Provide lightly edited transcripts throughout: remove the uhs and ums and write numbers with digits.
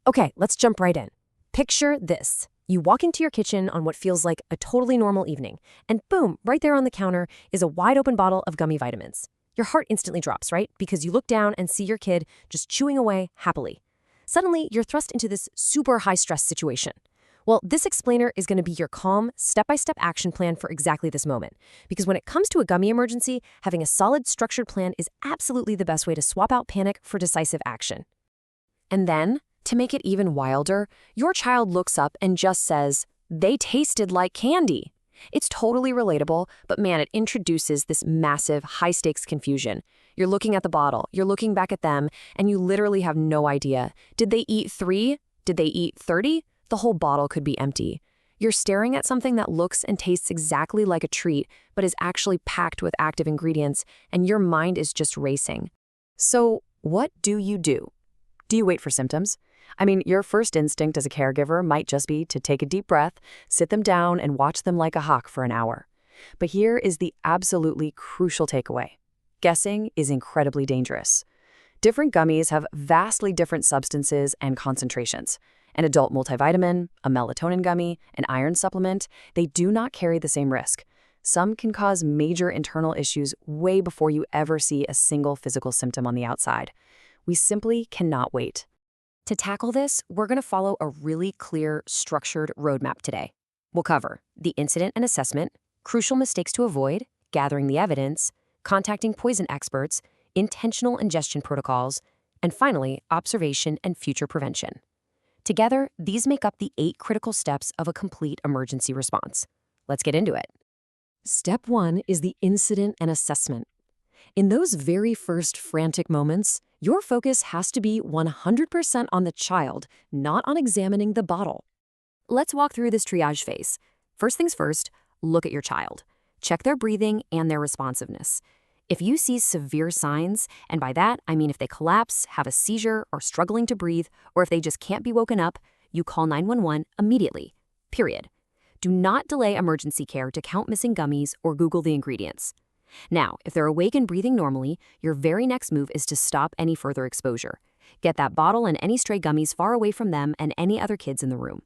Okay, let's jump right in. Picture this. You walk into your kitchen on what feels like a totally normal evening, and boom, right there on the counter is a wide open bottle of gummy vitamins. Your heart instantly drops, right? Because you look down and see your kid just chewing away happily. Suddenly, you're thrust into this super high-stress situation. Well, this explainer is going to be your calm, step-by-step action plan for exactly this moment. Because when it comes to a gummy emergency, having a solid, structured plan is absolutely the best way to swap out panic for decisive action. And then, to make it even wilder, your child looks up and just says, "They tasted like candy." It's totally relatable, but man, it introduces this massive, high-stakes confusion. You're looking at the bottle, you're looking back at them, and you literally have no idea. Did they eat 3? Did they eat 30? The whole bottle could be empty. You're staring at something that looks and tastes exactly like a treat, but is actually packed with active ingredients, and your mind is just racing. So, what do you do? Do you wait for symptoms? I mean, your first instinct as a caregiver might just be to take a deep breath, sit them down, and watch them like a hawk for an hour. But here is the absolutely crucial takeaway. Guessing is incredibly dangerous. Different gummies have vastly different substances and concentrations. An adult multivitamin, a melatonin gummy, an iron supplement, they do not carry the same risk. Some can cause major internal issues way before you ever see a single physical symptom on the outside. We simply cannot wait. To tackle this, we're going to follow a really clear, structured roadmap today. We'll cover the incident and assessment, crucial mistakes to avoid, gathering the evidence, contacting poison experts, intentional ingestion protocols, and finally, observation and future prevention. Together, these make up the 8 critical steps of a complete emergency response. Let's get into it. Step 1 is the incident and assessment. In those very first frantic moments, your focus has to be 100% on the child, not on examining the bottle. Let's walk through this triage phase. First things first, look at your child. Check their breathing and their responsiveness. If you see severe signs, and by that I mean if they collapse, have a seizure, or struggling to breathe, or if they just can't be woken up, you call 911 immediately. Period. Do not delay emergency care to count missing gummies or Google the ingredients. Now, if they're awake and breathing normally, your very next move is to stop any further exposure. Get that bottle and any stray gummies far away from them and any other kids in the room.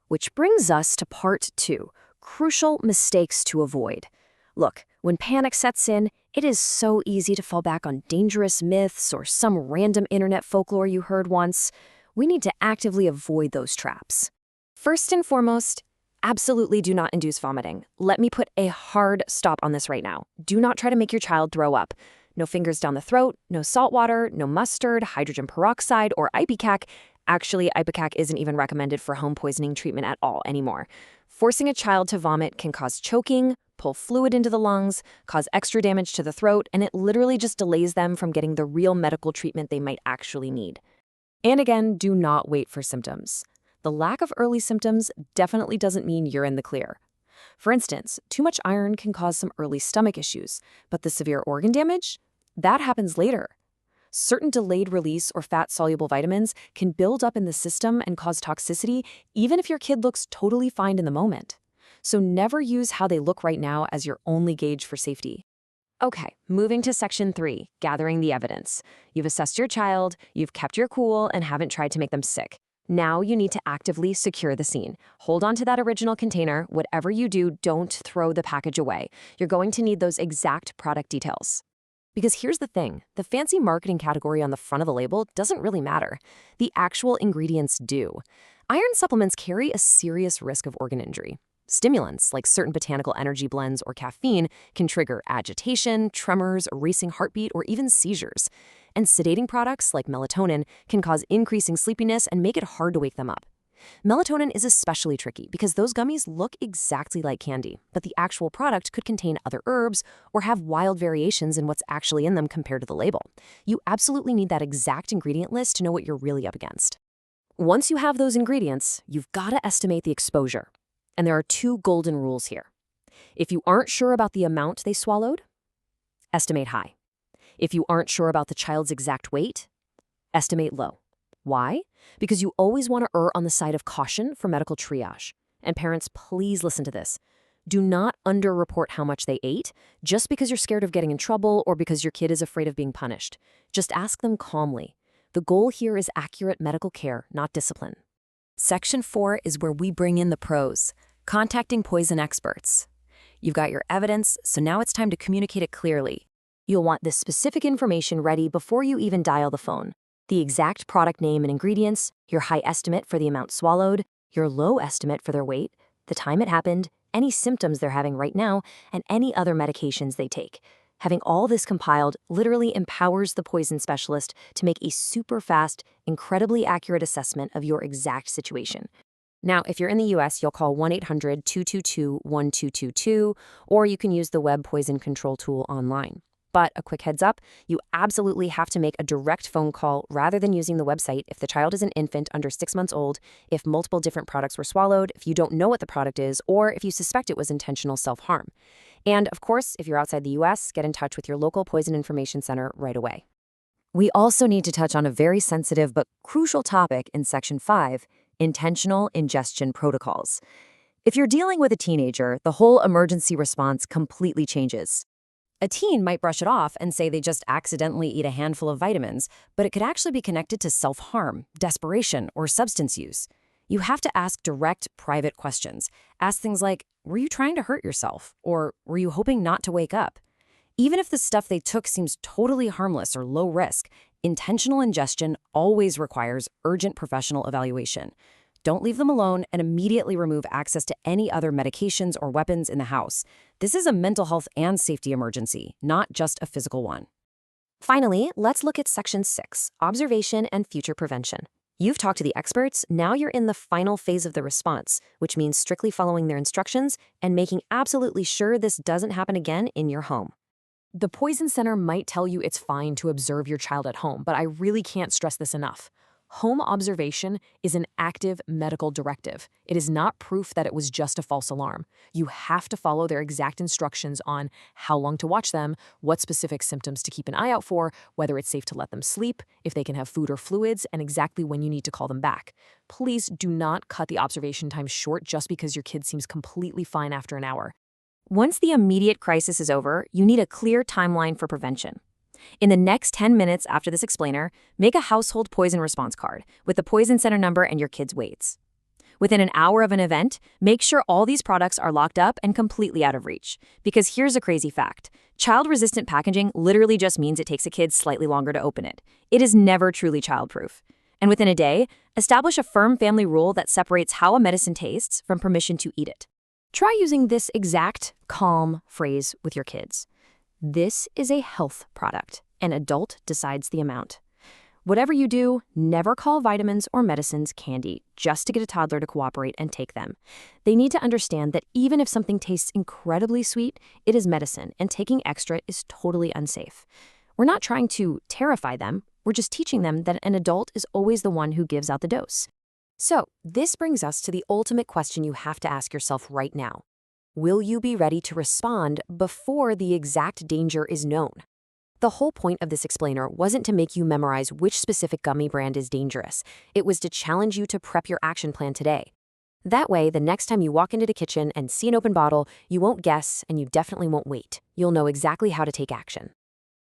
Which brings us to part 2, crucial mistakes to avoid. Look, when panic sets in, it is so easy to fall back on dangerous myths or some random internet folklore you heard once. We need to actively avoid those traps. First and foremost, absolutely do not induce vomiting. Let me put a hard stop on this right now. Do not try to make your child throw up. No fingers down the throat, no salt water, no mustard, hydrogen peroxide, or ipecac. Actually, ipecac isn't even recommended for home poisoning treatment at all anymore. Forcing a child to vomit can cause choking, pull fluid into the lungs, cause extra damage to the throat, and it literally just delays them from getting the real medical treatment they might actually need. And again, do not wait for symptoms. The lack of early symptoms definitely doesn't mean you're in the clear. For instance, too much iron can cause some early stomach issues, but the severe organ damage? That happens later. Certain delayed release or fat-soluble vitamins can build up in the system and cause toxicity even if your kid looks totally fine in the moment. So never use how they look right now as your only gauge for safety. Okay, moving to section 3, gathering the evidence. You've assessed your child, you've kept your cool, and haven't tried to make them sick. Now you need to actively secure the scene. Hold on to that original container. Whatever you do, don't throw the package away. You're going to need those exact product details. Because here's the thing, the fancy marketing category on the front of the label doesn't really matter. The actual ingredients do. Iron supplements carry a serious risk of organ injury. Stimulants, like certain botanical energy blends or caffeine, can trigger agitation, tremors, a racing heartbeat, or even seizures. And sedating products, like melatonin, can cause increasing sleepiness and make it hard to wake them up. Melatonin is especially tricky because those gummies look exactly like candy, but the actual product could contain other herbs or have wild variations in what's actually in them compared to the label. You absolutely need that exact ingredient list to know what you're really up against. Once you have those ingredients, you've got to estimate the exposure. And there are 2 golden rules here. If you aren't sure about the amount they swallowed, estimate high. If you aren't sure about the child's exact weight, estimate low. Why? Because you always want to err on the side of caution for medical triage. And parents, please listen to this. Do not underreport how much they ate just because you're scared of getting in trouble or because your kid is afraid of being punished. Just ask them calmly. The goal here is accurate medical care, not discipline. Section 4 is where we bring in the pros, contacting poison experts. You've got your evidence, so now it's time to communicate it clearly. You'll want this specific information ready before you even dial the phone. The exact product name and ingredients, your high estimate for the amount swallowed, your low estimate for their weight, the time it happened, any symptoms they're having right now, and any other medications they take. Having all this compiled literally empowers the poison specialist to make a super fast, incredibly accurate assessment of your exact situation. Now, if you're in the US, you'll call 1-800-222-1222, or you can use the web poison control tool online. But a quick heads up, you absolutely have to make a direct phone call rather than using the website if the child is an infant under 6 months old, if multiple different products were swallowed, if you don't know what the product is, or if you suspect it was intentional self-harm. And of course, if you're outside the US, get in touch with your local poison information center right away. We also need to touch on a very sensitive but crucial topic in Section 5, intentional ingestion protocols. If you're dealing with a teenager, the whole emergency response completely changes. A teen might brush it off and say they just accidentally eat a handful of vitamins, but it could actually be connected to self-harm, desperation, or substance use. You have to ask direct, private questions. Ask things like, were you trying to hurt yourself? Or were you hoping not to wake up? Even if the stuff they took seems totally harmless or low risk, intentional ingestion always requires urgent professional evaluation. Don't leave them alone and immediately remove access to any other medications or weapons in the house. This is a mental health and safety emergency, not just a physical one. Finally, let's look at Section 6, observation and future prevention. You've talked to the experts, now you're in the final phase of the response, which means strictly following their instructions and making absolutely sure this doesn't happen again in your home. The Poison Center might tell you it's fine to observe your child at home, but I really can't stress this enough. Home observation is an active medical directive. It is not proof that it was just a false alarm. You have to follow their exact instructions on how long to watch them, what specific symptoms to keep an eye out for, whether it's safe to let them sleep, if they can have food or fluids, and exactly when you need to call them back. Please do not cut the observation time short just because your kid seems completely fine after an hour. Once the immediate crisis is over, you need a clear timeline for prevention. In the next 10 minutes after this explainer, make a household poison response card with the Poison Center number and your kid's weights. Within an hour of an event, make sure all these products are locked up and completely out of reach. Because here's a crazy fact. Child-resistant packaging literally just means it takes a kid slightly longer to open it. It is never truly child-proof. And within a day, establish a firm family rule that separates how a medicine tastes from permission to eat it. Try using this exact, calm phrase with your kids. This is a health product. An adult decides the amount. Whatever you do, never call vitamins or medicines candy just to get a toddler to cooperate and take them. They need to understand that even if something tastes incredibly sweet, it is medicine, and taking extra is totally unsafe. We're not trying to terrify them. We're just teaching them that an adult is always the one who gives out the dose. So, this brings us to the ultimate question you have to ask yourself right now. Will you be ready to respond before the exact danger is known? The whole point of this explainer wasn't to make you memorize which specific gummy brand is dangerous. It was to challenge you to prep your action plan today. That way, the next time you walk into the kitchen and see an open bottle, you won't guess and you definitely won't wait. You'll know exactly how to take action.